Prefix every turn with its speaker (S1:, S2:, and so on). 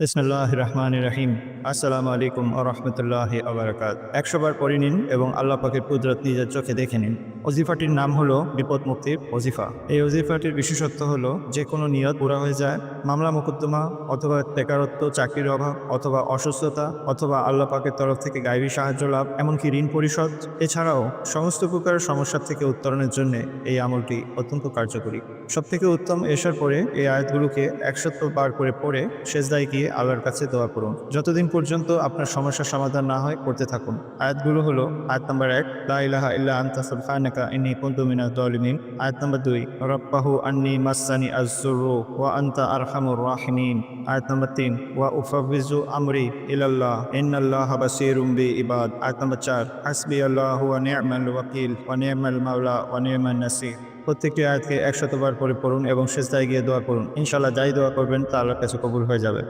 S1: বিসমিল্লাহির রহমানির রহিম। আসসালামু আলাইকুম ওয়া রাহমাতুল্লাহি ওয়া বারাকাতুহু। ১০০ বার পড়ে নিন এবং আল্লাহ পাকের কুদরত নিজের চোখে দেখে নিন। ওজিফাটির নাম হলো বিপদ মুক্তির ওজিফা। এই ওজিফাটির বিশেষত্ব হলো যে কোনো নিয়ত পুরা হয়ে যায়, মামলা মোকদ্দমা অথবা বেকারত্ব, চাকরির অভাব অথবা অসুস্থতা অথবা আল্লাহ পাকের তরফ থেকে গায়বী সাহায্য লাভ, এমনকি ঋণ পরিশোধ, এছাড়াও সমস্ত প্রকার সমস্যা থেকে উত্তরণের জন্য এই আমলটি অত্যন্ত কার্যকরী। সবথেকে উত্তম এশার পরে এই আয়াতগুলোকে ১০০ বার করে পড়ে সেজদায় গিয়ে আল্লাহর কাছে দোয়া করুন। যতদিন পর্যন্ত আপনার সমস্যার সমাধান না হয় করতে থাকুন। আয়াতগুলো হলো আয়াত নাম্বার ১, লা ইলাহা ইল্লা আনতা সুবহানাকা ইন্নী কুনতু মিনাজ জালিমিন। আয়াত নাম্বার ২, রব্বাহু আন্নী মাসসানি আয-যুররু ওয়া আনতা আরহামুর রাহিমিন। আয়াত নাম্বার ৩, ওয়া উফাউযু আমরি ইলাল্লাহ ইন্নাল্লাহা বাসীরুম বিল-ইবাদ। আয়াত নাম্বার ৪, হাসবিয়াল্লাহু ওয়া নি'মাল ওয়াকিল ওয়া নি'মাল মাওলা ওয়া নি'মান নাসির। প্রত্যেকটি আয়াতকে ১০০ বার করে পড়ুন এবং সেজদায় গিয়ে দোয়া করুন। ইনশাআল্লাহ যাই দোয়া করবেন তা আল্লাহর কাছে কবুল হয়ে যাবে।